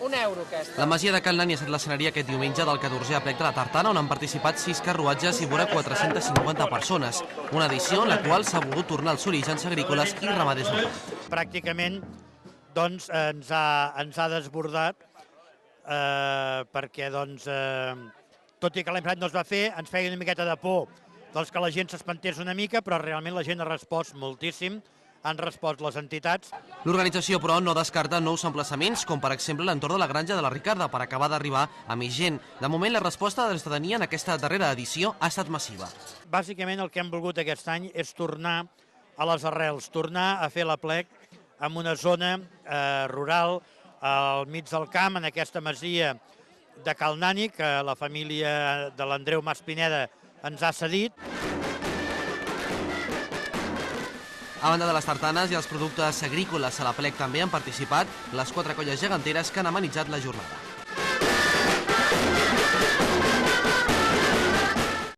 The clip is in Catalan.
€1 aquesta. La masia de Cal Nani ha estat l'escenari aquest diumenge del 14è aplec de la Tartana, on han participat 6 carruatges i vora 450 persones. Una edició en la qual s'ha volgut tornar als orígens agrícoles i ramaders locals. Pràcticament doncs, ens ha desbordat perquè, tot i que l'any passat no es va fer, ens feia una miqueta de por que la gent s'espantés una mica, però realment la gent ha respost moltíssim, han respost les entitats. L'organització, però, no descarta nous emplaçaments, com per exemple l'entorn de la Granja de la Ricarda, per acabar d'arribar a més gent. De moment, la resposta de la ciutadania en aquesta darrera edició ha estat massiva. Bàsicament el que hem volgut aquest any és tornar a les arrels, tornar a fer l'aplec en una zona rural, al mig del camp, en aquesta masia de Cal Nani, que la família de l'Andreu Mas Pineda ens ha cedit. A banda de les tartanes i els productes agrícoles a l'aplec també han participat les 4 colles geganteres que han amenitzat la jornada.